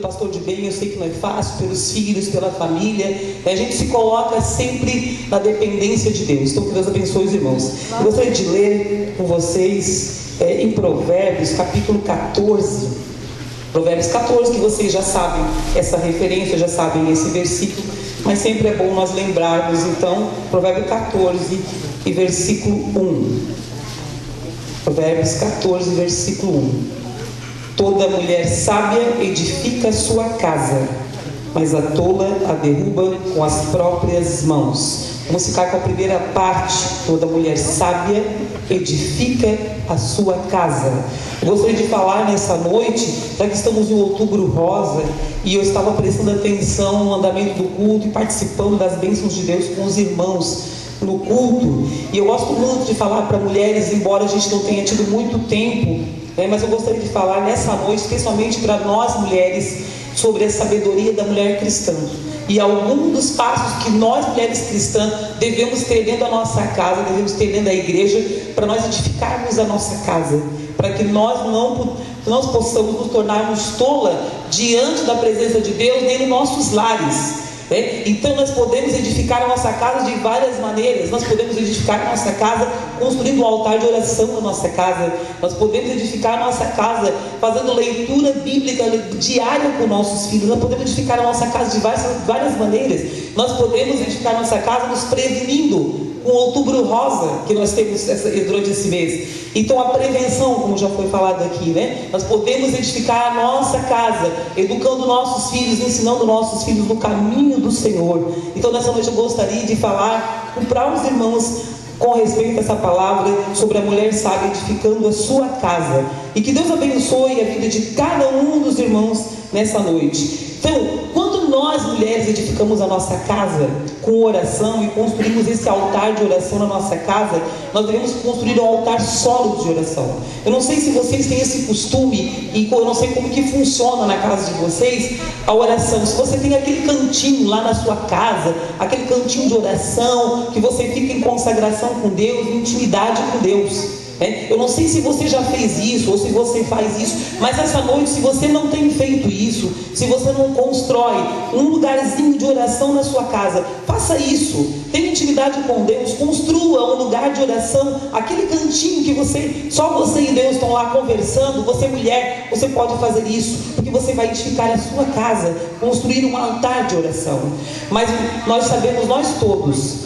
pastor de bem, eu sei que não é fácil, pelos filhos, pela família, a gente se coloca sempre na dependência de Deus. Então que Deus abençoe os irmãos. Eu gostaria de ler com vocês em Provérbios capítulo 14. Provérbios 14, que vocês já sabem essa referência, já sabem esse versículo, mas sempre é bom nós lembrarmos. Então, Provérbio 14 e versículo 1. Provérbios 14, versículo 1. Toda mulher sábia edifica sua casa, mas a tola a derruba com as próprias mãos. Vamos ficar com a primeira parte. Toda mulher sábia edifica a sua casa. Eu gostaria de falar nessa noite, já que estamos em Outubro Rosa, e eu estava prestando atenção no andamento do culto e participando das bênçãos de Deus com os irmãos no culto, e eu gosto muito de falar para mulheres, embora a gente não tenha tido muito tempo, mas eu gostaria de falar nessa noite, especialmente para nós mulheres, sobre a sabedoria da mulher cristã, e alguns dos passos que nós mulheres cristãs devemos ter dentro da nossa casa, devemos ter dentro da igreja, para nós edificarmos a nossa casa, para que nós não possamos nos tornarmos tola diante da presença de Deus, nem nos nossos lares. Então nós podemos edificar a nossa casa de várias maneiras. Nós podemos edificar a nossa casa construindo um altar de oração na nossa casa. Nós podemos edificar a nossa casa fazendo leitura bíblica diária com nossos filhos. Nós podemos edificar a nossa casa de várias maneiras. Nós podemos edificar a nossa casa nos prevenindo com o Outubro Rosa que nós temos durante esse mês. Então a prevenção, como já foi falado aqui, nós podemos edificar a nossa casa, educando nossos filhos, ensinando nossos filhos no caminho do Senhor. Então nessa noite eu gostaria de falar para os irmãos com respeito a essa palavra sobre a mulher sábia edificando a sua casa, e que Deus abençoe a vida de cada um dos irmãos nessa noite. Então, quando nós mulheres edificamos a nossa casa com oração e construímos esse altar de oração na nossa casa, nós devemos construir um altar sólido de oração. Eu não sei se vocês têm esse costume, e eu não sei como que funciona na casa de vocês a oração. Se você tem aquele cantinho lá na sua casa, aquele cantinho de oração, que você fica em consagração com Deus, em intimidade com Deus. Eu não sei se você já fez isso ou se você faz isso, mas essa noite, se você não tem feito isso, se você não constrói um lugarzinho de oração na sua casa, faça isso. Tenha intimidade com Deus, construa um lugar de oração, aquele cantinho que só você e Deus estão lá conversando. Você mulher, você pode fazer isso, porque você vai edificar a sua casa, construir um altar de oração. Mas nós sabemos, nós todos,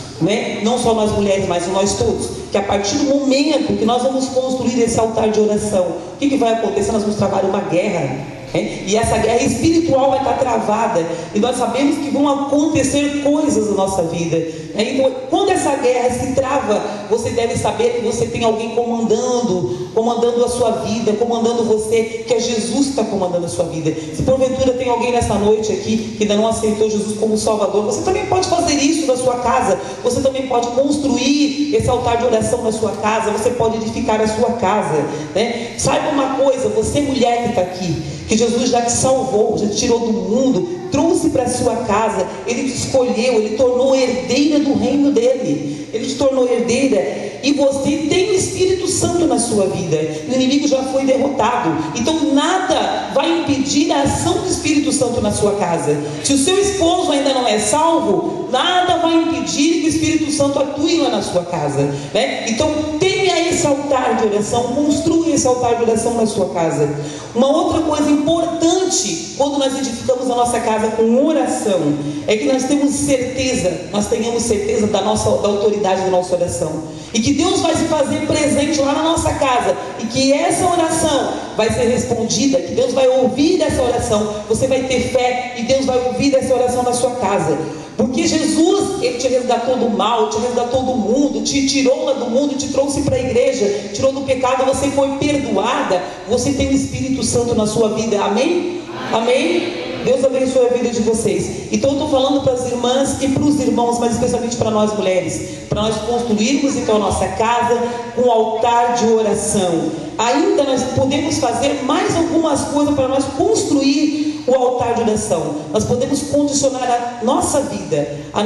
não só nós mulheres, mas nós todos, que a partir do momento que nós vamos construir esse altar de oração, o que vai acontecer? Nós vamos travar uma guerra, e essa guerra espiritual vai estar travada, e nós sabemos que vão acontecer coisas na nossa vida. Então, quando essa guerra se trava, você deve saber que você tem alguém comandando a sua vida, comandando você, que é Jesus que está comandando a sua vida. Se porventura tem alguém nessa noite aqui que ainda não aceitou Jesus como Salvador, você também pode fazer isso na sua casa. Você também pode construir esse altar de oração na sua casa. Você pode edificar a sua casa, Saiba uma coisa, você mulher que está aqui, que Jesus já te salvou, já te tirou do mundo, trouxe para a sua casa, Ele te escolheu, Ele tornou herdeira do reino dEle, Ele te tornou herdeira, e você tem o Espírito Santo na sua vida. O inimigo já foi derrotado, então nada vai impedir a ação do Espírito Santo na sua casa. Se o seu esposo ainda não é salvo, nada vai impedir que o Espírito Santo atue lá na sua casa, Então tenha esse altar de oração, construa esse altar de oração na sua casa. Uma outra coisa importante quando nós edificamos a nossa casa com oração é que nós tenhamos certeza da autoridade da nossa oração, e que Deus vai se fazer presente lá na nossa casa, e que essa oração vai ser respondida, que Deus vai ouvir essa oração. Você vai ter fé e Deus vai ouvir essa oração na sua casa, porque Jesus, Ele te resgatou do mal, te resgatou do mundo, te tirou lá do mundo, te trouxe para a igreja, tirou do pecado, você foi perdoada, você tem o Espírito Santo na sua vida. Amém? Amém? Deus abençoe a vida de vocês. Então eu estou falando para as irmãs e para os irmãos, mas especialmente para nós mulheres, para nós construirmos então a nossa casa com um altar de oração. Ainda nós podemos fazer mais algumas coisas para nós construir o altar de oração. Nós podemos condicionar a nossa vida, a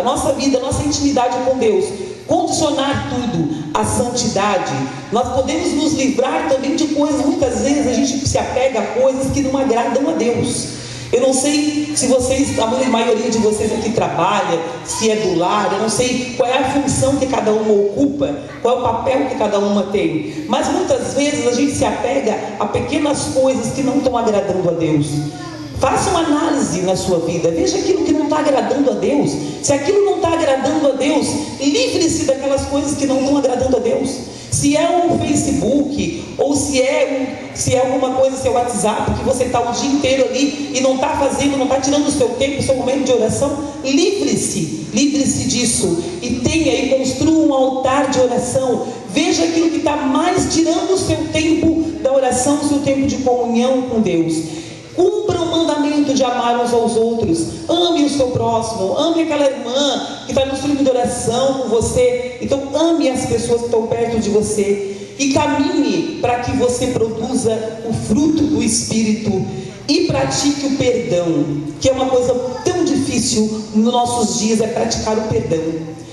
nossa intimidade com Deus, condicionar tudo à santidade. Nós podemos nos livrar também de coisas, muitas vezes a gente se apega a coisas que não agradam a Deus. Eu não sei se vocês, a maioria de vocês aqui trabalha, se é do lar, eu não sei qual é a função que cada uma ocupa, qual é o papel que cada uma tem, mas muitas vezes a gente se apega a pequenas coisas que não estão agradando a Deus. Faça uma análise na sua vida, veja aquilo que não está agradando a Deus. Se aquilo não está agradando a Deus, livre-se daquelas coisas que não estão agradando a Deus. Se é um Facebook, ou se é alguma coisa, seu WhatsApp, que você está o dia inteiro ali e não está fazendo, não está tirando o seu tempo, o seu momento de oração, livre-se disso. E tenha e construa um altar de oração. Veja aquilo que está mais tirando o seu tempo da oração, o seu tempo de comunhão com Deus. Cumpra o mandamento de amar uns aos outros. Ame o seu próximo. Ame aquela irmã que está no grupo de oração com você. Então ame as pessoas que estão perto de você. E caminhe para que você produza o fruto do Espírito. E pratique o perdão, que é uma coisa tão difícil nos nossos dias, é praticar o perdão.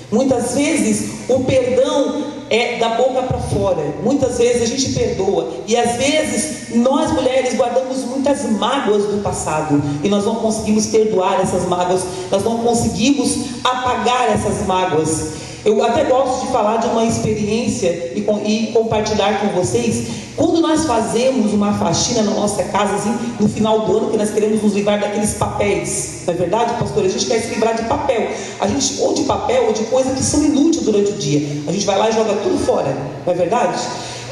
Muitas vezes o perdão é da boca para fora. Muitas vezes a gente perdoa. E às vezes nós mulheres guardamos muitas mágoas do passado. E nós não conseguimos perdoar essas mágoas. Nós não conseguimos apagar essas mágoas. Eu até gosto de falar de uma experiência e compartilhar com vocês. Quando nós fazemos uma faxina na nossa casa, assim, no final do ano, que nós queremos nos livrar daqueles papéis, não é verdade, pastor? A gente quer se livrar de papel, ou de papel, ou de coisas que são inúteis durante o dia. A gente vai lá e joga tudo fora, não é verdade?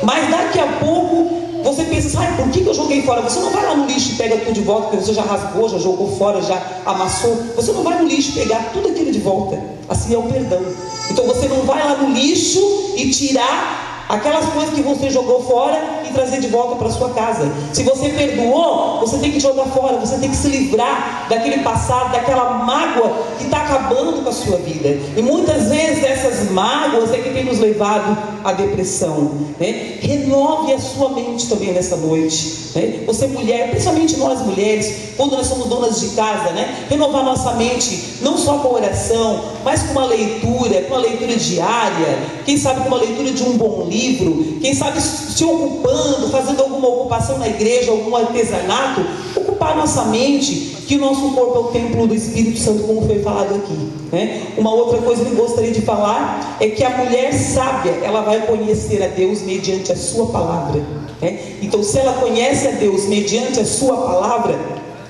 Mas daqui a pouco você pensa, por que eu joguei fora? Você não vai lá no lixo e pega tudo de volta, porque você já rasgou, já jogou fora, já amassou. Você não vai no lixo pegar tudo aquilo de volta. Assim é o perdão. Então você não vai lá no lixo e tirar aquelas coisas que você jogou fora e trazer de volta para sua casa. Se você perdoou, você tem que jogar fora, você tem que se livrar daquele passado, daquela mágoa que está acabando com a sua vida. E muitas vezes essas mágoas é que tem nos levado à depressão, né? Renove a sua mente também nessa noite, né? Você mulher, principalmente nós mulheres, quando nós somos donas de casa, né? Renovar nossa mente, não só com oração, mas com uma leitura diária, quem sabe com uma leitura de um bom livro, quem sabe se ocupando, fazendo alguma ocupação na igreja, algum artesanato, ocupar nossa mente, que o nosso corpo é o templo do Espírito Santo, como foi falado aqui, né? Uma outra coisa que eu gostaria de falar é que a mulher sábia, ela vai conhecer a Deus mediante a sua palavra, né? Então, se ela conhece a Deus mediante a sua palavra,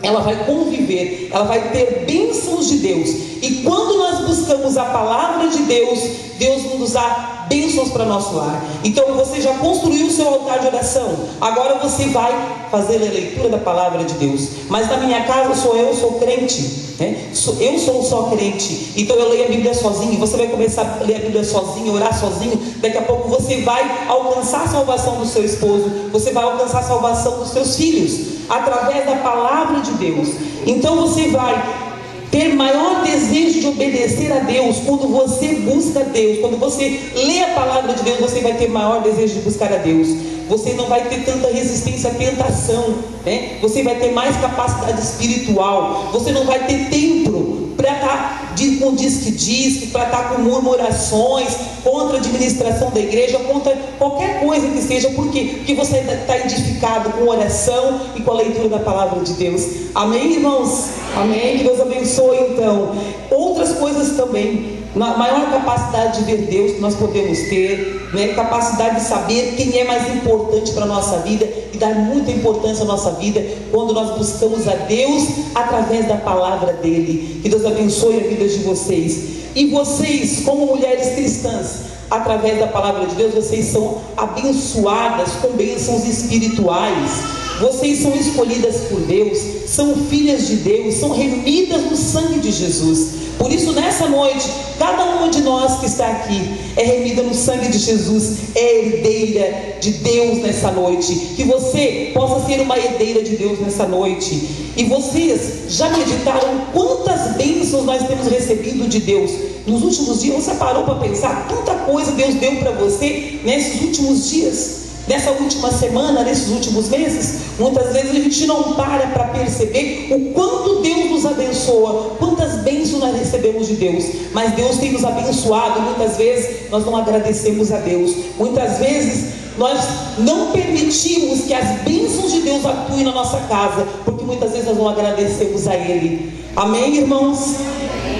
ela vai conviver, ela vai ter bênçãos de Deus. E quando nós buscamos a palavra de Deus, Deus nos dá bênçãos para nosso lar. Então você já construiu o seu altar de oração, agora você vai fazer a leitura da palavra de Deus. Mas na minha casa eu sou crente, né? Eu sou só crente, então eu leio a Bíblia sozinho. Você vai começar a ler a Bíblia sozinho, orar sozinho. Daqui a pouco você vai alcançar a salvação do seu esposo, você vai alcançar a salvação dos seus filhos, através da palavra de Deus. Então você vai ter maior desejo de obedecer a Deus quando você busca Deus. Quando você lê a palavra de Deus, você vai ter maior desejo de buscar a Deus. Você não vai ter tanta resistência à tentação, né? Você vai ter mais capacidade espiritual. Você não vai ter tempo para estar com diz-que-diz, para estar com murmurações contra a administração da igreja, contra qualquer coisa que seja. Por quê? Porque você está edificado com oração e com a leitura da palavra de Deus. Amém, irmãos? Amém? Que Deus abençoe. Então, outras coisas também, maior capacidade de ver Deus que nós podemos ter, né? Capacidade de saber quem é mais importante para a nossa vida e dar muita importância à nossa vida quando nós buscamos a Deus através da palavra dele. Que Deus abençoe a vida de vocês. E vocês, como mulheres cristãs, através da palavra de Deus, vocês são abençoadas com bênçãos espirituais. Vocês são escolhidas por Deus, são filhas de Deus, são remidas no sangue de Jesus. Por isso, nessa noite, cada uma de nós que está aqui é remida no sangue de Jesus, é herdeira de Deus nessa noite. Que você possa ser uma herdeira de Deus nessa noite. E vocês já meditaram quantas bênçãos nós temos recebido de Deus nos últimos dias? Você parou para pensar quanta coisa Deus deu para você nesses últimos dias? nessa última semana, nesses últimos meses, muitas vezes a gente não para perceber o quanto Deus nos abençoa, quantas bênçãos nós recebemos de Deus, mas Deus tem nos abençoado, muitas vezes nós não agradecemos a Deus, muitas vezes nós não permitimos que as bênçãos de Deus atuem na nossa casa, porque muitas vezes nós não agradecemos a Ele. Amém, irmãos?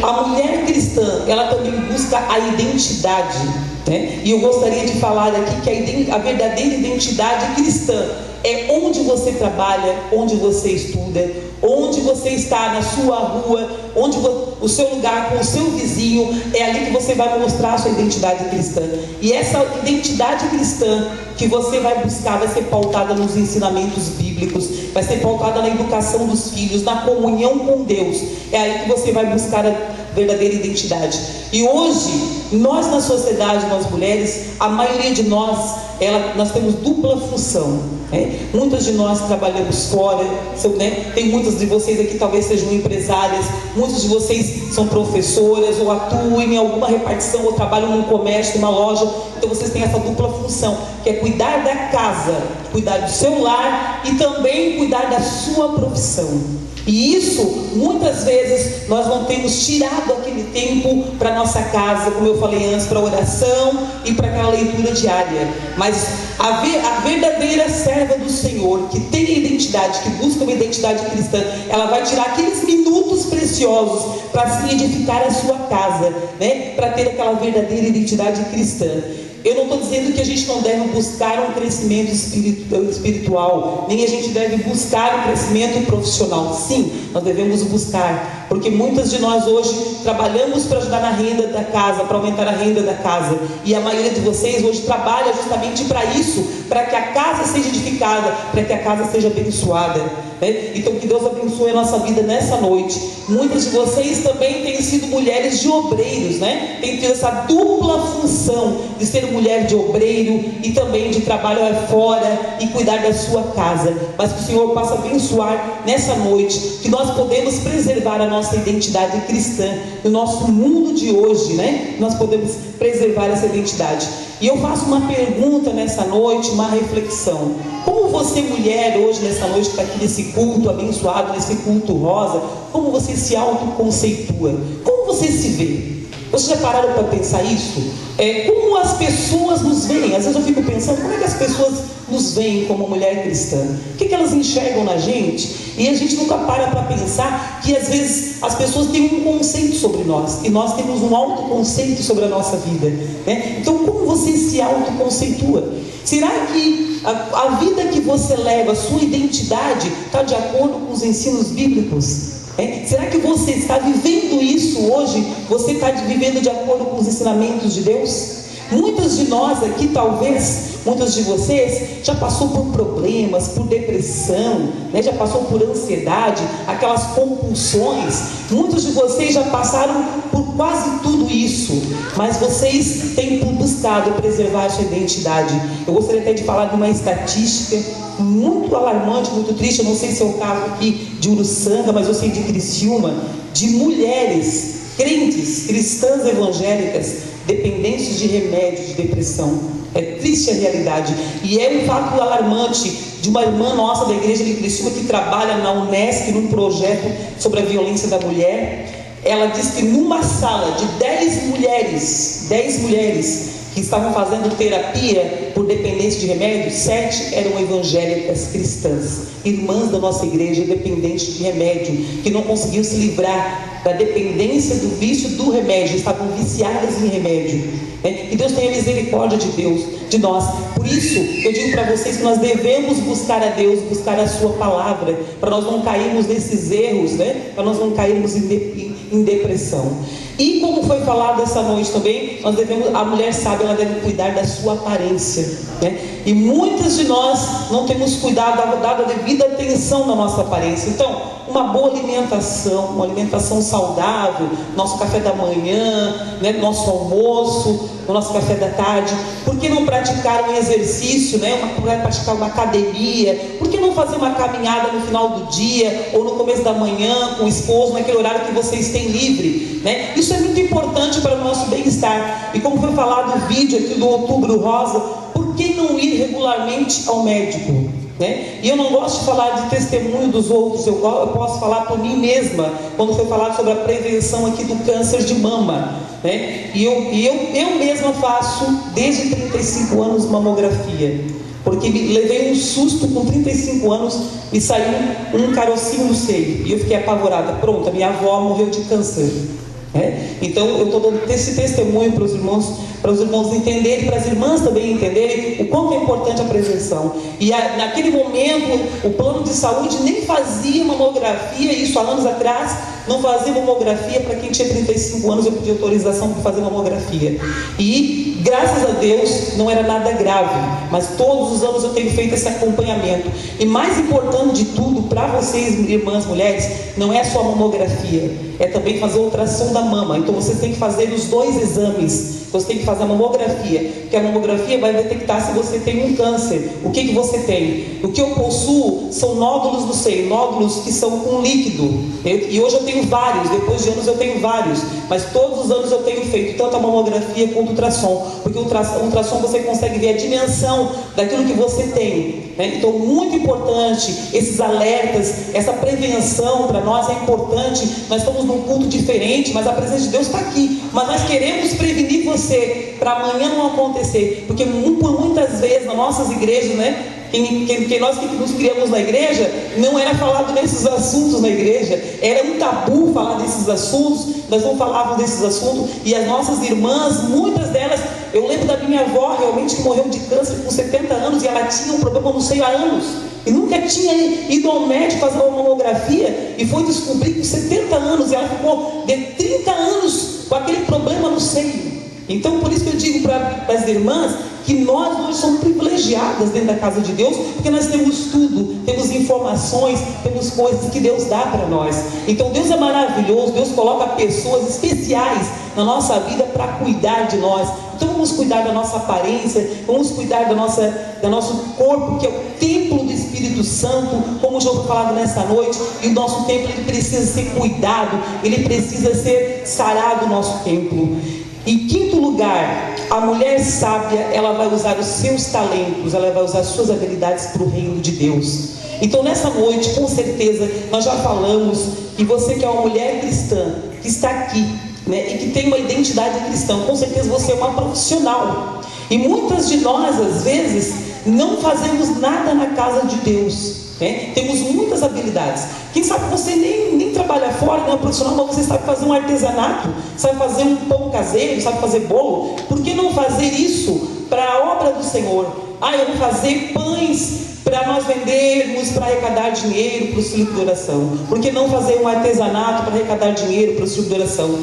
A mulher cristã, ela também busca a identidade, né? E eu gostaria de falar aqui que a verdadeira identidade cristã é onde você trabalha, onde você estuda, onde você está na sua rua, o seu lugar com o seu vizinho, é ali que você vai mostrar a sua identidade cristã. E essa identidade cristã que você vai buscar vai ser pautada nos ensinamentos bíblicos, vai ser pautada na educação dos filhos, na comunhão com Deus. É aí que você vai buscar a verdadeira identidade. E hoje, nós na sociedade, nós mulheres, a maioria de nós, nós temos dupla função, né? Muitas de nós trabalhamos fora, né? Tem muitas de vocês aqui talvez sejam empresárias, muitos de vocês são professoras ou atuam em alguma repartição ou trabalham num comércio, numa loja. Então vocês têm essa dupla função, que é cuidar da casa, cuidar do seu lar e também cuidar da sua profissão. E isso, muitas vezes, nós não temos tirado aquele tempo para nossa casa, como eu falei antes, para oração e para aquela leitura diária. Mas a verdadeira serva do Senhor, que tem identidade, que busca uma identidade cristã, ela vai tirar aqueles minutos preciosos para se edificar a sua casa, né? Para ter aquela verdadeira identidade cristã. Eu não estou dizendo que a gente não deve buscar um crescimento espiritual, nem a gente deve buscar um crescimento profissional. Sim, nós devemos buscar, porque muitas de nós hoje trabalhamos para ajudar na renda da casa, para aumentar a renda da casa, e a maioria de vocês hoje trabalha justamente para isso, para que a casa seja edificada, para que a casa seja abençoada, né? Então que Deus abençoe a nossa vida nessa noite. Muitas de vocês também têm sido mulheres de obreiros, né? Tem tido essa dupla função de ser mulher de obreiro e também de trabalho fora e cuidar da sua casa. Mas que o Senhor possa abençoar nessa noite, que nós podemos preservar a nossa identidade cristã no nosso mundo de hoje, né? Nós podemos preservar essa identidade. E eu faço uma pergunta nessa noite, uma reflexão. Como você, mulher, hoje nessa noite, que está aqui nesse culto abençoado, nesse culto rosa, como você se autoconceitua? Como você se vê? Vocês já pararam para pensar isso? Como as pessoas nos veem? Às vezes eu fico pensando, como é que as pessoas nos veem como mulher cristã? O que elas enxergam na gente? E a gente nunca para pensar que às vezes as pessoas têm um conceito sobre nós, e nós temos um autoconceito sobre a nossa vida, né? Então como você se autoconceitua? Será que a vida que você leva, a sua identidade, está de acordo com os ensinos bíblicos? Será que você está vivendo isso hoje? Você está vivendo de acordo com os ensinamentos de Deus? Muitas de nós aqui, talvez, muitas de vocês, já passou por problemas, por depressão, né? Já passou por ansiedade, aquelas compulsões. Muitos de vocês já passaram por quase tudo isso, mas vocês têm buscado preservar a sua identidade. Eu gostaria até de falar de uma estatística muito alarmante, muito triste. Eu não sei se é o caso aqui de Uruçanga, mas eu sei de Criciúma, de mulheres crentes, cristãs evangélicas, dependentes de remédios de depressão. É triste a realidade. E é um fato alarmante de uma irmã nossa da igreja de Criciúma, que trabalha na Unesc, num projeto sobre a violência da mulher. Ela diz que numa sala de 10 mulheres que estavam fazendo terapia por dependência de remédios, 7 eram evangélicas cristãs, irmãs da nossa igreja, dependentes de remédio, que não conseguiam se livrar da dependência do vício do remédio, estavam viciadas em remédio, né? E Deus tenha misericórdia de nós. Por isso eu digo para vocês que nós devemos buscar a Deus, buscar a sua palavra, para nós não cairmos nesses erros, né? Para nós não cairmos em depressão. E como foi falado essa noite também, a mulher sábia, ela deve cuidar da sua aparência, né? E muitas de nós não temos cuidado, dado a devida atenção na nossa aparência. Então, uma boa alimentação, uma alimentação saudável, nosso café da manhã, né, nosso almoço, o nosso café da tarde. Por que não praticar um exercício, né, praticar uma academia? Por que não fazer uma caminhada no final do dia ou no começo da manhã com o esposo, naquele horário que vocês têm livre, né? Isso é muito importante para o nosso bem-estar. E como foi falado no vídeo aqui do Outubro Rosa, por que não ir ir regularmente ao médico, né? E eu não gosto de falar de testemunho dos outros, eu posso falar por mim mesma, quando foi falado sobre a prevenção aqui do câncer de mama, né? E eu mesma faço desde 35 anos mamografia, porque levei um susto com 35 anos, me saiu um carocinho no seio, e eu fiquei apavorada. Pronto, a minha avó morreu de câncer. Então eu estou dando esse testemunho para os irmãos entenderem, para as irmãs também entenderem o quanto é importante a prevenção. E naquele momento o plano de saúde nem fazia mamografia, isso há anos atrás, não fazia mamografia para quem tinha 35 anos. Eu pedi autorização para fazer mamografia, e graças a Deus não era nada grave, mas todos os anos eu tenho feito esse acompanhamento. E mais importante de tudo para vocês, irmãs, mulheres, não é só a mamografia, é também fazer ultrassom da mama. Então vocês têm que fazer os dois exames. Você tem que fazer a mamografia, porque a mamografia vai detectar se você tem um câncer. O que você tem? O que eu possuo são nódulos no seio, nódulos que são com líquido. E hoje eu tenho vários, depois de anos eu tenho vários, mas todos os anos eu tenho feito tanto a mamografia quanto o ultrassom, porque o ultrassom você consegue ver a dimensão daquilo que você tem, né? Então, muito importante esses alertas, essa prevenção para nós é importante. Nós estamos num culto diferente, mas a presença de Deus está aqui, mas nós queremos prevenir você para amanhã não acontecer, porque por muitas vezes nas nossas igrejas, né, nós que nos criamos na igreja, não era falado desses assuntos na igreja, era um tabu falar desses assuntos. Nós não falávamos desses assuntos, e as nossas irmãs, muitas delas, eu lembro da minha avó realmente que morreu de câncer com 70 anos, e ela tinha um problema no seio há anos, e nunca tinha ido ao médico fazer uma mamografia, e foi descobrir com 70 anos, e ela ficou de 30 anos com aquele problema no seio. Então, por isso que eu digo para as irmãs que nós hoje somos privilegiadas dentro da casa de Deus, porque nós temos tudo, temos informações, temos coisas que Deus dá para nós. Então Deus é maravilhoso, Deus coloca pessoas especiais na nossa vida para cuidar de nós. Então vamos cuidar da nossa aparência, vamos cuidar do nosso corpo, que é o templo do Espírito Santo, como já foi falado nessa noite. E o nosso templo, ele precisa ser cuidado, ele precisa ser sarado, o nosso templo. Em quinto lugar, a mulher sábia, ela vai usar os seus talentos, ela vai usar as suas habilidades para o reino de Deus. Então nessa noite, com certeza, nós já falamos que você que é uma mulher cristã, que está aqui, né, e que tem uma identidade cristã, com certeza você é uma profissional. E muitas de nós, às vezes, não fazemos nada na casa de Deus. Temos muitas habilidades. Quem sabe você nem trabalha fora, não é profissional, mas você sabe fazer um artesanato, sabe fazer um pão caseiro, sabe fazer bolo. Por que não fazer isso para a obra do Senhor? Eu vou fazer pães para nós vendermos, para arrecadar dinheiro para o círculo de oração. Por que não fazer um artesanato para arrecadar dinheiro para o círculo de oração?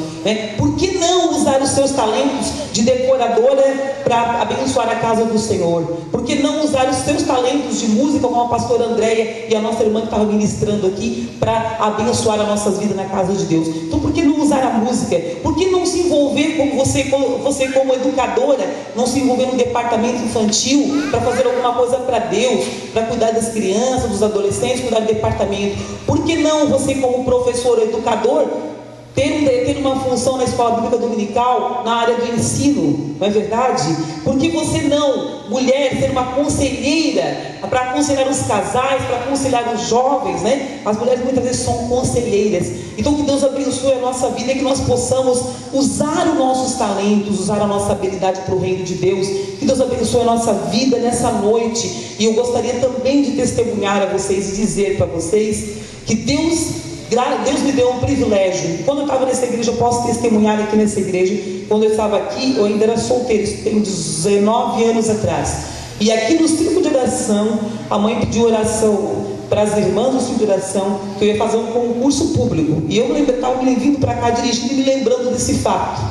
Por que não usar os seus talentos de decoradora para abençoar a casa do Senhor? Por que não usar os seus talentos de música, como a pastora Andréia e a nossa irmã que estava ministrando aqui, para abençoar as nossas vidas na casa de Deus? Então por que não usar a música? Por que não se envolver, como você como educadora, não se envolver no departamento infantil para fazer alguma coisa para Deus, para cuidar das crianças, dos adolescentes, cuidar do departamento? Por que não você, como professor, educador, ter uma função na escola bíblica dominical, na área do ensino? Não é verdade? Por que você não, mulher, ser uma conselheira para aconselhar os casais, para aconselhar os jovens, né? As mulheres muitas vezes são conselheiras. Então que Deus abençoe a nossa vida e que nós possamos usar os nossos talentos, usar a nossa habilidade para o reino de Deus. Que Deus abençoe a nossa vida nessa noite. E eu gostaria também de testemunhar a vocês e dizer para vocês que Deus me deu um privilégio. Quando eu estava nessa igreja, eu posso testemunhar aqui nessa igreja, quando eu estava aqui, eu ainda era solteiro, isso tem 19 anos atrás. E aqui no círculo de oração, a mãe pediu oração para as irmãs do círculo de oração, que eu ia fazer um concurso público. E eu estava vindo para cá dirigindo e me lembrando desse fato,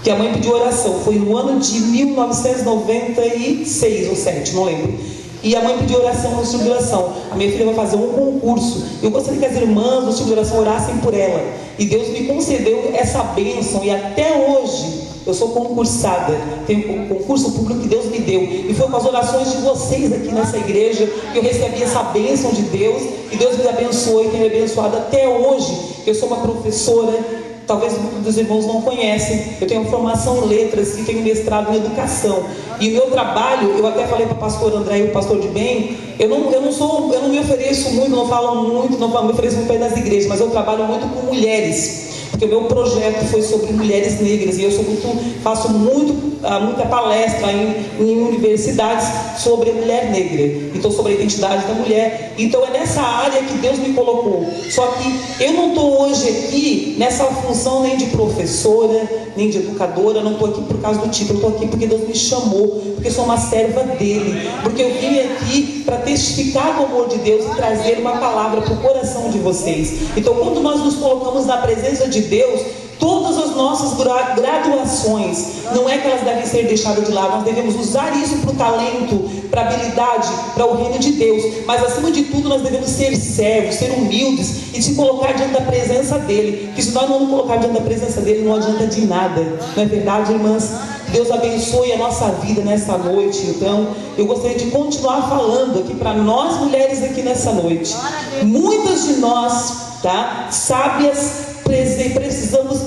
que a mãe pediu oração. Foi no ano de 1996 ou 7, não lembro. E a mãe pediu oração no círculo de oração. A minha filha vai fazer um concurso. Eu gostaria que as irmãs do círculo de oração orassem por ela. E Deus me concedeu essa bênção. E até hoje eu sou concursada. Tem um concurso público que Deus me deu. E foi com as orações de vocês aqui nessa igreja que eu recebi essa bênção de Deus. E Deus me abençoou e tem me abençoado até hoje. Eu sou uma professora talvez muitos dos irmãos não conhecem, eu tenho formação em letras e tenho mestrado em educação. E o meu trabalho, eu até falei para o pastor André e o pastor de bem, eu não me ofereço muito, não falo muito, não me ofereço muito para ir nas igrejas, mas eu trabalho muito com mulheres. Porque o meu projeto foi sobre mulheres negras e eu faço muita palestra em universidades sobre a mulher negra, então sobre a identidade da mulher. Então é nessa área que Deus me colocou. Só que eu não estou hoje aqui nessa função nem de professora, nem de educadora, não estou aqui por causa do título, eu estou aqui porque Deus me chamou, porque sou uma serva dele, porque eu vim aqui para testificar do amor de Deus e trazer uma palavra para o coração de vocês. Então quando nós nos colocamos na presença de Deus, todas as nossas graduações, não é que elas devem ser deixadas de lado, nós devemos usar isso para o talento, para a habilidade, para o reino de Deus, mas acima de tudo nós devemos ser servos, ser humildes e se colocar diante da presença dele, porque se nós não nos colocar diante da presença dele, não adianta de nada, não é verdade, irmãs? Deus abençoe a nossa vida nessa noite. Então eu gostaria de continuar falando aqui para nós mulheres aqui nessa noite. Muitas de nós, tá, sábias, precisamos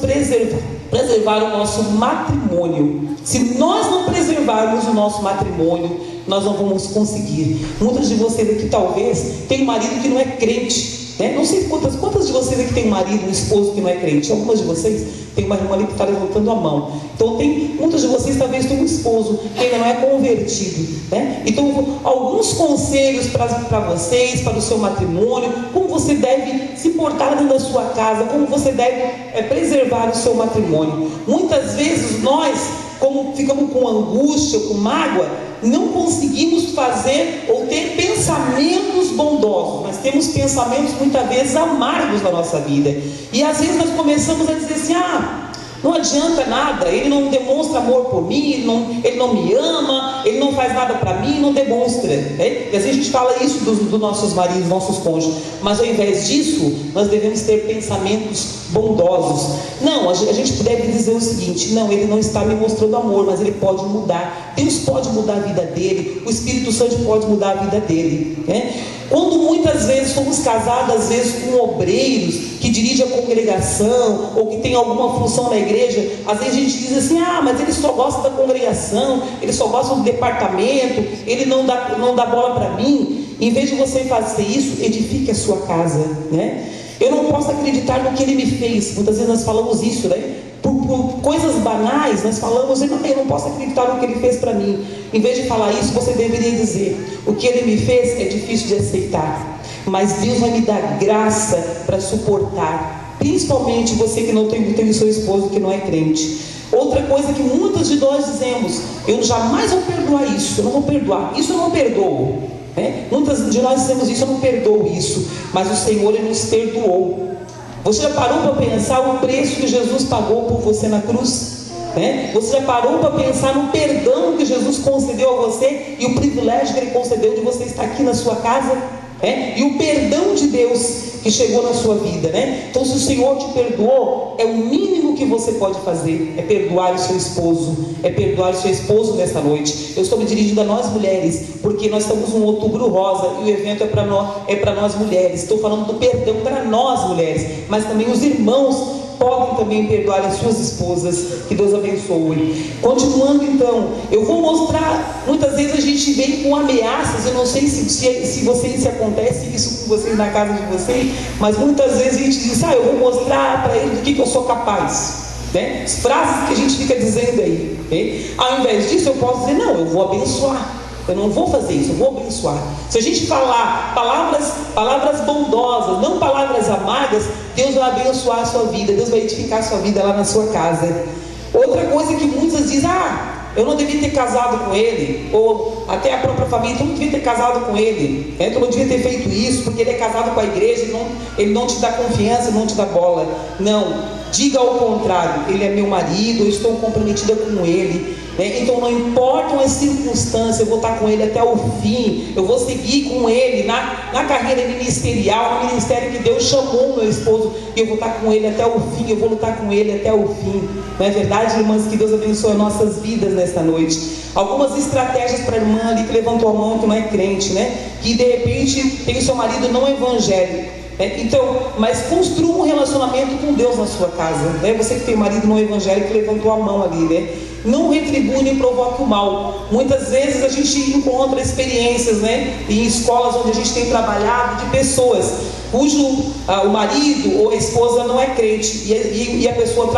preservar o nosso matrimônio. Se nós não preservarmos o nosso matrimônio, nós não vamos conseguir. Muitas de vocês aqui talvez têm um marido que não é crente, né? Não sei quantas de vocês aqui tem um marido, um esposo que não é crente. Algumas de vocês tem uma irmã ali que está levantando a mão. Então muitas de vocês talvez tenham um esposo que ainda não é convertido, né? Então alguns conselhos para vocês, para o seu matrimônio, como você deve se portar dentro da sua casa, como você deve preservar o seu matrimônio. Muitas vezes nós, como ficamos com angústia, com mágoa, não conseguimos fazer ou ter pensamentos bondosos. Nós temos pensamentos muitas vezes amargos na nossa vida. E às vezes nós começamos a dizer assim: não adianta nada, ele não demonstra amor por mim, ele não me ama, ele não faz nada para mim, não demonstra, né? E às vezes a gente fala isso dos nossos maridos, nossos cônjuges, mas ao invés disso, nós devemos ter pensamentos bondosos. Não, a gente deve dizer o seguinte: não, ele não está me mostrando amor, mas ele pode mudar. Deus pode mudar a vida dele, o Espírito Santo pode mudar a vida dele, né? Quando muitas vezes somos casados, às vezes com obreiros que dirigem a congregação ou que tem alguma função na igreja, às vezes a gente diz assim: mas ele só gosta da congregação, ele só gosta do departamento, ele não dá bola para mim. Em vez de você fazer isso, edifique a sua casa, né? Eu não posso acreditar no que ele me fez. Muitas vezes nós falamos isso, né? Por coisas banais, nós falamos: eu não posso acreditar no que ele fez para mim. Em vez de falar isso, você deveria dizer: o que ele me fez é difícil de aceitar, mas Deus vai me dar graça para suportar. Principalmente você que não tem seu esposo que não é crente. Outra coisa que muitas de nós dizemos: eu jamais vou perdoar isso, eu não vou perdoar, isso eu não perdoo, né? Muitas de nós dizemos isso: eu não perdoo isso, mas o Senhor, ele nos perdoou. Você já parou para pensar o preço que Jesus pagou por você na cruz? Né? Você já parou para pensar no perdão que Jesus concedeu a você e o privilégio que ele concedeu de você estar aqui na sua casa? E o perdão de Deus que chegou na sua vida, né? Então, se o Senhor te perdoou, é o mínimo que você pode fazer, é perdoar o seu esposo, nessa noite. Eu estou me dirigindo a nós mulheres, porque nós estamos no Outubro Rosa e o evento é para nós mulheres. Estou falando do perdão para nós mulheres, mas também os irmãos podem também perdoar as suas esposas. Que Deus abençoe. Continuando então, eu vou mostrar. Muitas vezes a gente vem com ameaças. Eu não sei se acontece isso com vocês na casa de vocês, mas muitas vezes a gente diz: eu vou mostrar para ele do que eu sou capaz, né? As frases que a gente fica dizendo aí, okay? Ao invés disso, eu posso dizer: não, eu vou abençoar. Eu não vou fazer isso, eu vou abençoar. Se a gente falar palavras bondosas, não palavras amargas, Deus vai abençoar a sua vida, Deus vai edificar a sua vida lá na sua casa. Outra coisa que muitas dizem: eu não devia ter casado com ele, ou até a própria família: tu não devia ter casado com ele, tu não devia ter feito isso, porque ele é casado com a igreja, ele não te dá confiança, não te dá bola. Não, diga ao contrário: ele é meu marido, eu estou comprometida com ele, né? Então não importam as circunstâncias, eu vou estar com ele até o fim, eu vou seguir com ele na carreira ministerial, no ministério que Deus chamou o meu esposo, e eu vou estar com ele até o fim, eu vou lutar com ele até o fim. Não é verdade, irmãs? Que Deus abençoe as nossas vidas nesta noite. Algumas estratégias para a irmã ali que levantou a mão, que não é crente, né? Que de repente tem o seu marido não evangélico. Então, mas construa um relacionamento com Deus na sua casa, né? Você que tem marido no evangelho, que levantou a mão ali, né? Não retribui nem provoque o mal. Muitas vezes a gente encontra experiências, né, em escolas onde a gente tem trabalhado, de pessoas cujo o marido ou a esposa não é crente, e a pessoa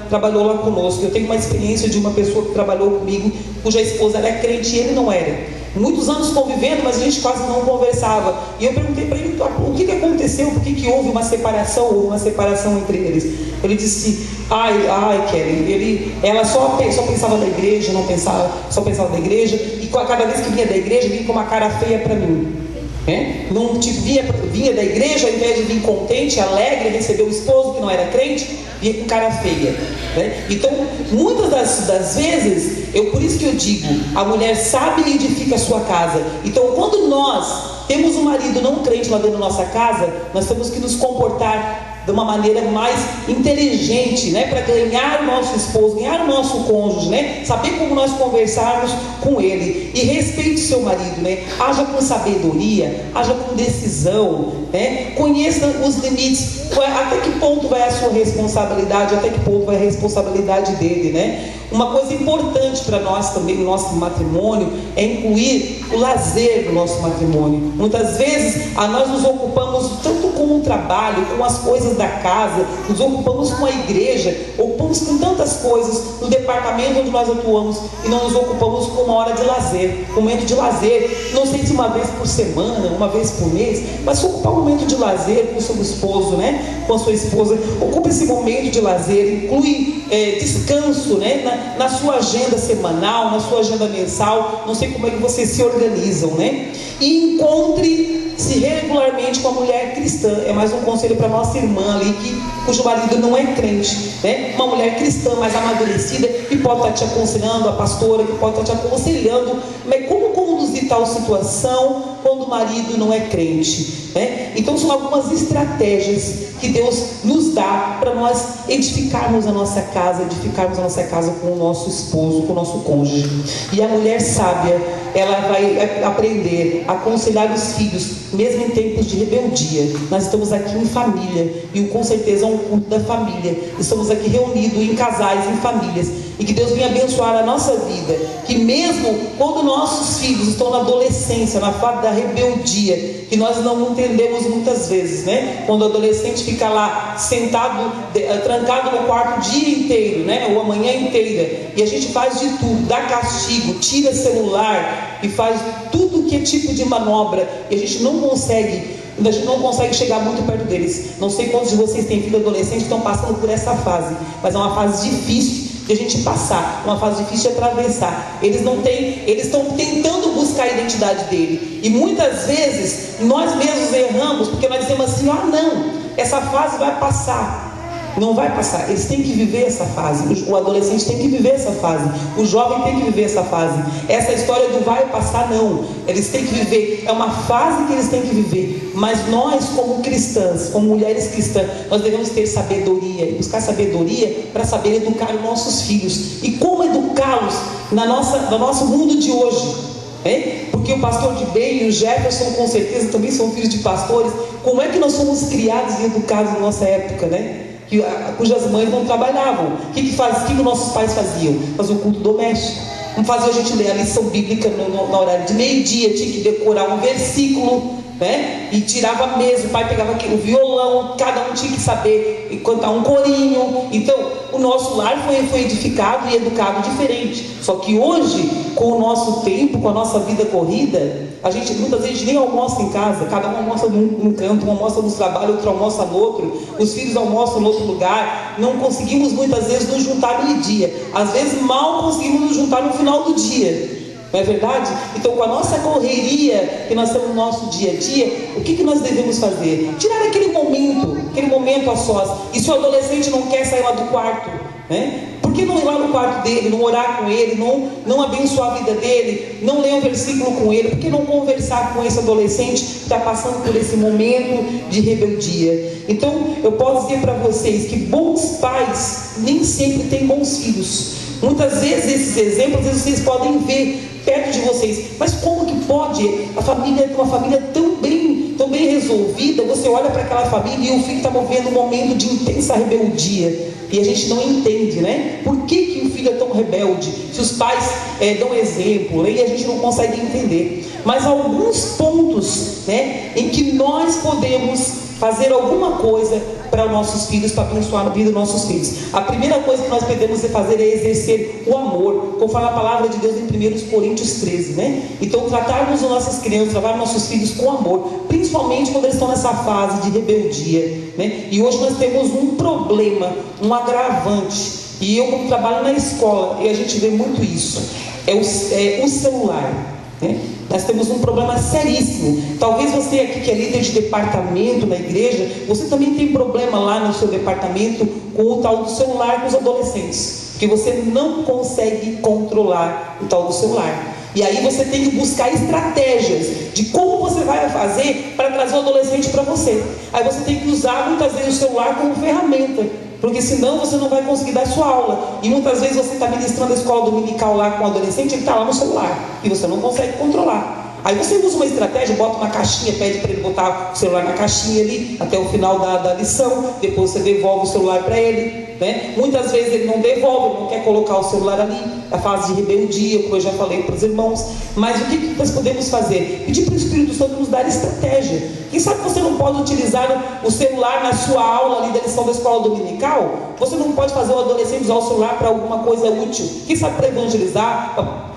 trabalhou lá conosco. Eu tenho uma experiência de uma pessoa que trabalhou comigo, cuja esposa era crente e ele não era. Muitos anos convivendo, mas a gente quase não conversava. E eu perguntei para ele o que aconteceu, por que houve uma separação entre eles. Ele disse: Kelly, ela só pensava da igreja, só pensava da igreja, e cada vez que vinha da igreja, vinha com uma cara feia para mim. Não, tipo, vinha da igreja, ao invés de vir contente, alegre, receber o esposo que não era crente, vinha com cara feia, né? Então, muitas das vezes, por isso que eu digo, a mulher sabe e edifica a sua casa. Então, quando nós temos um marido não crente lá dentro da nossa casa, nós temos que nos comportar de uma maneira mais inteligente, né, para ganhar o nosso esposo, ganhar o nosso cônjuge, né, saber como nós conversarmos com ele. E respeite seu marido, né, haja com sabedoria, haja com decisão, né, conheça os limites, até que ponto vai a sua responsabilidade, até que ponto vai a responsabilidade dele, né. Uma coisa importante para nós também no nosso matrimônio é incluir o lazer no nosso matrimônio. Muitas vezes nós nos ocupamos tanto com o trabalho, com as coisas da casa, nos ocupamos com a igreja, ocupamos com tantas coisas no departamento onde nós atuamos, e não nos ocupamos com uma hora de lazer, um momento de lazer. Não sei se uma vez por semana, uma vez por mês, mas ocupar um momento de lazer com o seu esposo, né, com a sua esposa. Ocupe esse momento de lazer, inclui descanso, né, na sua agenda semanal, na sua agenda mensal. Não sei como é que vocês se organizam, né? E encontre-se regularmente com a mulher cristã. É mais um conselho para nossa irmã ali, cujo marido não é crente, né? Uma mulher cristã mais amadurecida, que pode estar te aconselhando, a pastora, que pode estar te aconselhando, mas como conduzir tal situação quando o marido não é crente, né? Então são algumas estratégias que Deus nos dá para nós edificarmos a nossa casa com o nosso esposo, com o nosso cônjuge. E a mulher sábia, ela vai aprender a aconselhar os filhos, mesmo em tempos de rebeldia. Nós estamos aqui em família, e com certeza é um culto da família. Estamos aqui reunidos em casais, em famílias, e que Deus venha abençoar a nossa vida, que mesmo quando nossos filhos estão na adolescência, na fase da rebeldia, que nós não entendemos muitas vezes, né? Quando o adolescente fica lá sentado, trancado no quarto o dia inteiro, né, ou a manhã inteira, e a gente faz de tudo, dá castigo, tira celular e faz tudo que é tipo de manobra, e a gente não consegue chegar muito perto deles. Não sei quantos de vocês têm filho adolescente que estão passando por essa fase, mas é uma fase difícil de a gente passar, uma fase difícil de atravessar. Eles estão tentando buscar a identidade dele, e muitas vezes nós mesmos erramos, porque nós dizemos assim: não, essa fase vai passar. Não vai passar, eles têm que viver essa fase. O adolescente tem que viver essa fase, o jovem tem que viver essa fase. Essa história do vai passar, não, eles têm que viver, é uma fase que eles têm que viver. Mas nós, como cristãs, como mulheres cristãs, nós devemos ter sabedoria, e buscar sabedoria para saber educar os nossos filhos. E como educá-los no nosso mundo de hoje, porque o pastor de bem e o Jefferson com certeza também são filhos de pastores. Como é que nós fomos criados e educados na nossa época, né? Cujas mães não trabalhavam. O que nossos pais faziam? Faziam o culto doméstico. Não faziam a gente ler a lição bíblica no horário de meio-dia, tinha que decorar um versículo, né? E tirava a mesa, o pai pegava o violão, cada um tinha que saber cantar um corinho. Então o nosso lar foi edificado e educado diferente. Só que hoje, com o nosso tempo, com a nossa vida corrida, muitas vezes nem almoça em casa, cada um almoça num canto, um almoça no trabalho, outro almoça no outro, os filhos almoçam no outro lugar. Não conseguimos muitas vezes nos juntar no dia, às vezes mal conseguimos nos juntar no final do dia. Não é verdade? Então, com a nossa correria que nós temos no nosso dia a dia, o que nós devemos fazer? Tirar aquele momento a sós. E se o adolescente não quer sair lá do quarto, né? Por que não ir lá no quarto dele, não orar com ele, não abençoar a vida dele, não ler um versículo com ele? Por que não conversar com esse adolescente que está passando por esse momento de rebeldia? Então, eu posso dizer para vocês que bons pais nem sempre têm bons filhos. Muitas vezes esses exemplos vocês podem ver perto de vocês, mas como que pode a família, uma família tão bem resolvida, você olha para aquela família e o filho está movendo um momento de intensa rebeldia. E a gente não entende, né? Por que o filho é tão rebelde? Se os pais dão exemplo, né? E a gente não consegue entender. Mas há alguns pontos, né, em que nós podemos fazer alguma coisa para os nossos filhos, para abençoar a vida dos nossos filhos. A primeira coisa que nós podemos fazer é exercer o amor, conforme a palavra de Deus em 1 Coríntios 13, né? Então, tratarmos as nossas crianças, tratar os nossos filhos com amor, principalmente quando eles estão nessa fase de rebeldia, né? E hoje nós temos um problema, um agravante, e eu trabalho na escola, e a gente vê muito isso, é o celular, né? Nós temos um problema seríssimo. Talvez você aqui que é líder de departamento na igreja, você também tem problema lá no seu departamento com o tal do celular com os adolescentes, porque você não consegue controlar o tal do celular. E aí você tem que buscar estratégias de como você vai fazer para trazer o adolescente para você. Aí você tem que usar muitas vezes o celular como ferramenta, porque senão você não vai conseguir dar sua aula. E muitas vezes você está ministrando a escola dominical lá com o adolescente, ele está lá no celular, e você não consegue controlar. Aí você usa uma estratégia, bota uma caixinha, pede para ele botar o celular na caixinha ali, até o final da lição, depois você devolve o celular para ele, né? Muitas vezes ele não devolve, ele não quer colocar o celular ali, a fase de rebeldia, como eu já falei para os irmãos. Mas o que nós podemos fazer? Pedir para o Espírito Santo nos dar estratégia. Quem sabe você não pode utilizar o celular na sua aula ali da lição da escola dominical? Você não pode fazer o adolescente usar o celular para alguma coisa útil? Quem sabe para evangelizar,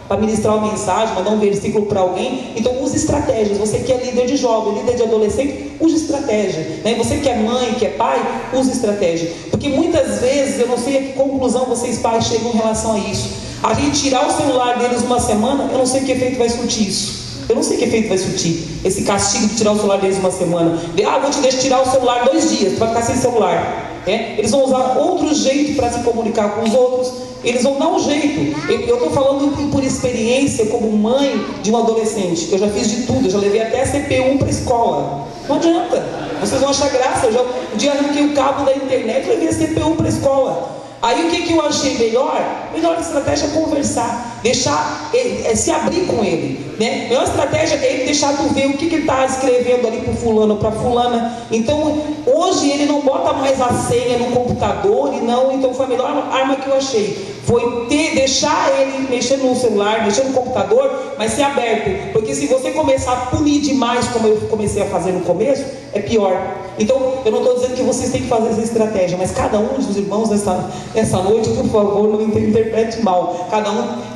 para ministrar uma mensagem, mandar um versículo para alguém? Então use estratégias. Você que é líder de jovem, líder de adolescente, use estratégia, né? Você que é mãe, que é pai, use estratégia. Porque muitas vezes, eu não sei a que conclusão vocês pais chegam em relação a isso. A gente tirar o celular deles uma semana, eu não sei que efeito vai surtir isso. Eu não sei que efeito vai surtir esse castigo de tirar o celular deles uma semana. Vou te deixar tirar o celular 2 dias, tu vai ficar sem celular. Eles vão usar outro jeito para se comunicar com os outros. Eles vão dar um jeito. Eu estou falando por experiência como mãe de um adolescente. Eu já fiz de tudo, eu já levei até a CPU para a escola. Não adianta, vocês vão achar graça. Um dia arranquei o cabo da internet e levei a CPU para a escola. Aí o que eu achei melhor? Melhor estratégia é conversar, deixar ele, se abrir com ele, né? Melhor estratégia é ele deixar tu ver o que ele está escrevendo ali para o fulano ou para a fulana. Então hoje ele não bota mais a senha no computador e não. Então foi a melhor arma que eu achei, foi deixar ele mexer no celular, mexer no computador, mas ser aberto. Porque se você começar a punir demais, como eu comecei a fazer no começo, é pior. Então eu não estou dizendo que vocês têm que fazer essa estratégia, mas cada um dos irmãos nessa noite, por favor, não interprete mal. Cada um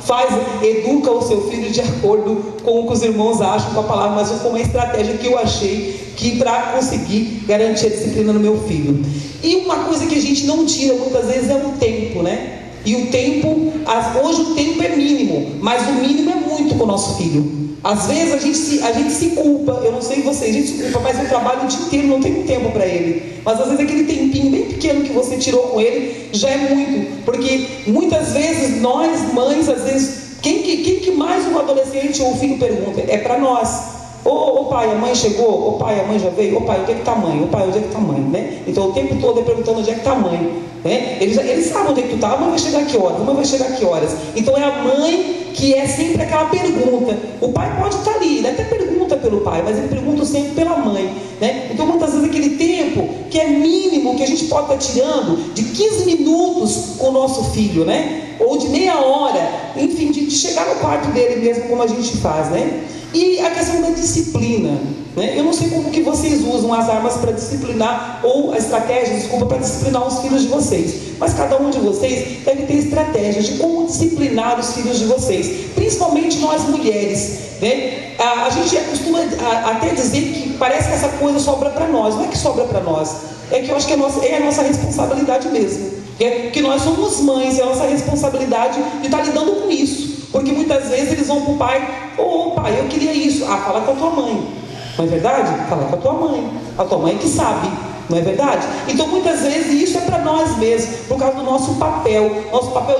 educa o seu filho de acordo com o que os irmãos acham com a palavra, mas foi uma estratégia que eu achei que para conseguir garantir a disciplina no meu filho. E uma coisa que a gente não tira muitas vezes é o tempo, né? E o tempo, hoje o tempo é mínimo, mas o mínimo é muito com o nosso filho. Às vezes a gente se culpa, eu não sei vocês, a gente se culpa, mas eu trabalho o dia inteiro, não tenho tempo para ele. Mas às vezes aquele tempinho bem pequeno que você tirou com ele já é muito. Porque muitas vezes nós, mães, às vezes, quem que mais um adolescente ou um filho pergunta? É para nós. Ô pai, a mãe chegou? Ô pai, a mãe já veio? Ô pai, onde é que está a mãe? Ô pai, onde é que está a mãe? Né? Então o tempo todo ele perguntando onde é que está a mãe. Né? Eles sabem onde é que tu está, a mãe vai chegar a que horas? A mãe vai chegar a que horas? Então é a mãe que é sempre aquela pergunta. O pai pode estar ali, ele até pergunta pelo pai, mas ele pergunta sempre pela mãe. Né? Então muitas vezes aquele tempo que é mínimo, que a gente pode estar tirando de 15 minutos com o nosso filho, né? Ou de meia hora, enfim, de chegar no quarto dele mesmo, como a gente faz, né? E a questão da disciplina, né? Eu não sei como que vocês usam as armas para disciplinar, ou a estratégia, desculpa, para disciplinar os filhos de vocês. Mas cada um de vocês deve ter estratégias de como disciplinar os filhos de vocês, principalmente nós mulheres, né? A gente costuma até dizer que parece que essa coisa sobra para nós. Não é que sobra para nós, é que eu acho que é a nossa responsabilidade mesmo. Que nós somos mães, é a nossa responsabilidade de estar lidando com isso. Porque muitas vezes eles vão para o pai: ô pai, eu queria isso. Fala com a tua mãe. Não é verdade? Fala com a tua mãe. A tua mãe que sabe. Não é verdade? Então muitas vezes isso é para nós mesmos, por causa do nosso papel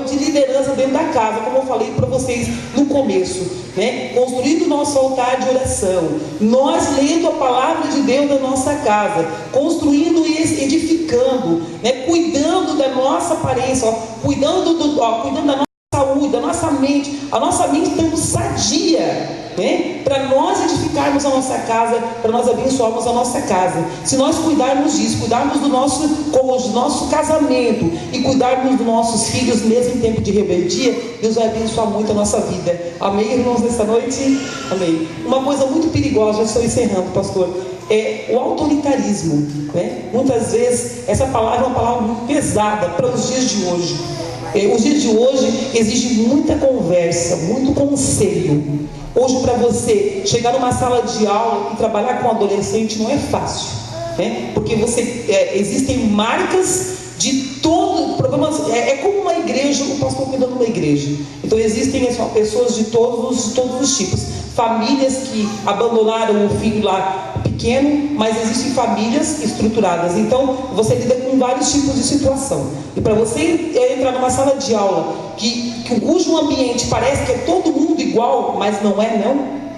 de liderança dentro da casa, como eu falei para vocês no começo, né? Construindo o nosso altar de oração, nós lendo a palavra de Deus na nossa casa, construindo e edificando, né? Cuidando da nossa aparência, cuidando da nossa saúde, da nossa mente estando sadia, né? Para nós edificarmos a nossa casa, para nós abençoarmos a nossa casa. Se nós cuidarmos disso, cuidarmos do nosso cônjuge, do nosso casamento e cuidarmos dos nossos filhos, mesmo em tempo de rebeldia, Deus vai abençoar muito a nossa vida. Amém, irmãos, nessa noite? Amém. Uma coisa muito perigosa, já estou encerrando, pastor, é o autoritarismo, né? Muitas vezes essa palavra é uma palavra muito pesada para os dias de hoje. Os dias de hoje exigem muita conversa, muito conselho. Hoje, para você chegar numa sala de aula e trabalhar com adolescente não é fácil, né? Porque existem marcas de todo problemas. É como uma igreja, o pastor cuidando de uma igreja. Então existem pessoas de todos os tipos. Famílias que abandonaram o filho lá pequeno, mas existem famílias estruturadas. Então você lida com vários tipos de situação. E para você entrar numa sala de aula cujo ambiente parece que é todo mundo igual, mas não é não,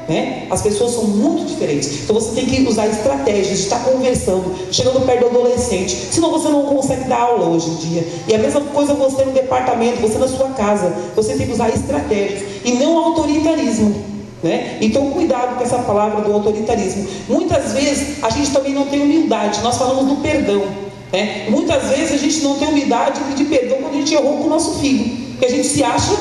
né? As pessoas são muito diferentes. Então você tem que usar estratégias de estar conversando, chegando perto do adolescente, senão você não consegue dar aula hoje em dia. E a mesma coisa você no departamento, você na sua casa, você tem que usar estratégias e não autoritarismo, né? Então cuidado com essa palavra do autoritarismo. Muitas vezes a gente também não tem humildade. Nós falamos do perdão, né? Muitas vezes a gente não tem humildade de pedir perdão quando a gente errou com o nosso filho, porque a gente se acha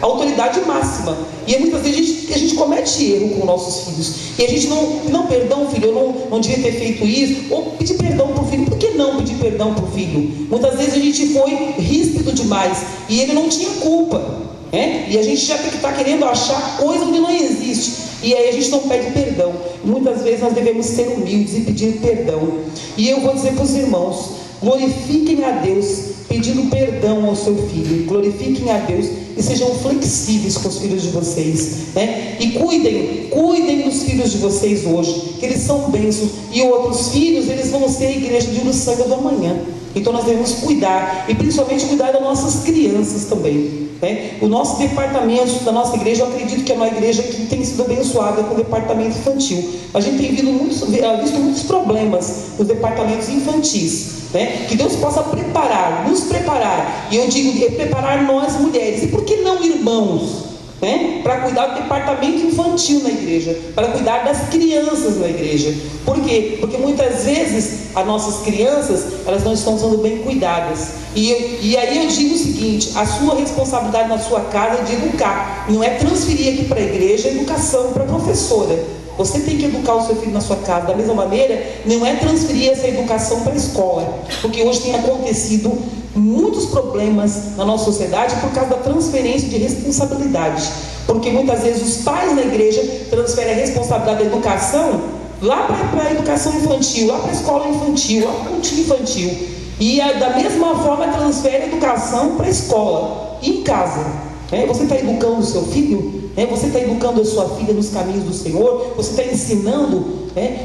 a autoridade máxima. E muitas vezes a gente comete erro com nossos filhos. E a gente não perdão, filho, eu não devia ter feito isso. Ou pedir perdão para o filho. Por que não pedir perdão para o filho? Muitas vezes a gente foi ríspido demais e ele não tinha culpa, né? E a gente já está querendo achar coisa onde não existe. E aí a gente não pede perdão. Muitas vezes nós devemos ser humildes e pedir perdão. E eu vou dizer para os irmãos: glorifiquem a Deus pedindo perdão ao seu filho. Glorifiquem a Deus e sejam flexíveis com os filhos de vocês, né? E cuidem dos filhos de vocês hoje, que eles são bênçãos. E outros filhos, eles vão ser a igreja de Uruçanga do amanhã. Então nós devemos cuidar, e principalmente cuidar das nossas crianças também, né? O nosso departamento da nossa igreja, eu acredito que é uma igreja que tem sido abençoada com o departamento infantil. A gente tem visto muitos problemas nos departamentos infantis, né? Que Deus possa nos preparar, e eu digo, preparar nós mulheres, e por que não irmãos, né? Para cuidar do departamento infantil na igreja, para cuidar das crianças na igreja. Por quê? Porque muitas vezes as nossas crianças, elas não estão sendo bem cuidadas. E aí eu digo o seguinte: a sua responsabilidade na sua casa é de educar, não é transferir aqui para a igreja a educação para a professora. Você tem que educar o seu filho na sua casa. Da mesma maneira, não é transferir essa educação para a escola, porque hoje tem acontecido muitos problemas na nossa sociedade por causa da transferência de responsabilidade. Porque muitas vezes os pais na igreja transferem a responsabilidade da educação lá para a educação infantil, lá para a escola infantil, lá para o time infantil. E da mesma forma transfere a educação para a escola e em casa. Você está educando o seu filho? Você está educando a sua filha nos caminhos do Senhor? Você está ensinando?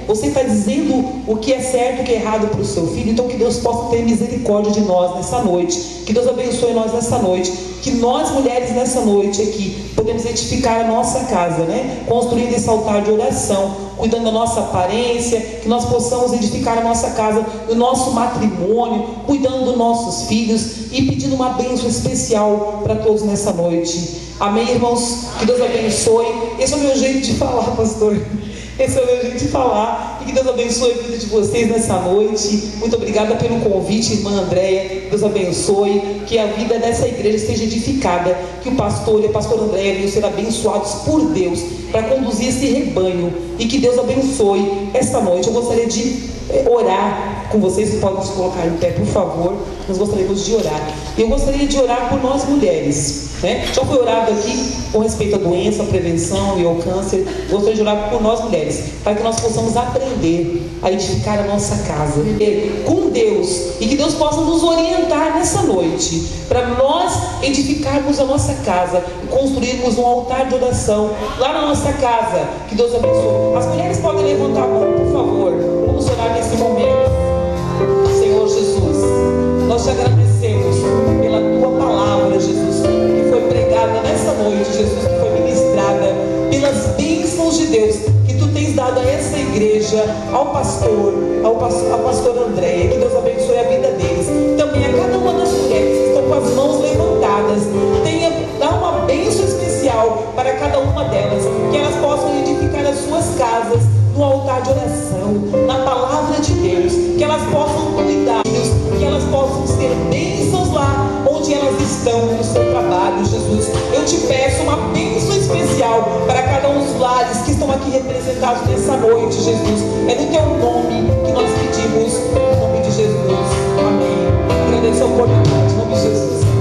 Você está dizendo o que é certo e o que é errado para o seu filho? Então que Deus possa ter misericórdia de nós nessa noite. Que Deus abençoe nós nessa noite. Que nós mulheres nessa noite aqui podemos edificar a nossa casa, né? Construindo esse altar de oração, cuidando da nossa aparência. Que nós possamos edificar a nossa casa, o nosso matrimônio, cuidando dos nossos filhos e pedindo uma bênção especial para todos nessa noite. Amém, irmãos? Que Deus abençoe. Esse é o meu jeito de falar, pastor. Esse é o meu jeito de falar. E que Deus abençoe a vida de vocês nessa noite. Muito obrigada pelo convite, irmã Andréia. Deus abençoe. Que a vida dessa igreja seja edificada. Que o pastor e a pastora Andréia venham ser abençoados por Deus para conduzir esse rebanho. E que Deus abençoe esta noite. Eu gostaria de orar com vocês. Podem se colocar em pé, por favor. Nós gostaríamos de orar. Eu gostaria de orar por nós mulheres, né? Já foi orado aqui com respeito à doença, à prevenção e ao câncer. Gostaria de orar por nós mulheres, para que nós possamos aprender a edificar a nossa casa com Deus, e que Deus possa nos orientar nessa noite, para nós edificarmos a nossa casa e construirmos um altar de oração lá na nossa casa. Que Deus abençoe. As mulheres podem levantar a mão, por favor. Vamos orar nesse momento. Senhor Jesus, nós te agradecemos pela tua palavra, Jesus, que foi pregada nessa noite, Jesus, que foi ministrada, pelas bênçãos de Deus que tu tens dado a essa igreja, ao pastor, à pastora Andréia. Que Deus abençoe a vida deles, também a cada uma das mulheres que estão com as mãos levantadas. Dá uma bênção palavra de Deus, que elas possam cuidar, que elas possam ser bênçãos lá onde elas estão, no seu trabalho, Jesus. Eu te peço uma bênção especial para cada um dos lares que estão aqui representados nessa noite, Jesus. É no teu nome que nós pedimos, no nome de Jesus. Amém. Agradeço a oportunidade, em nome de Jesus.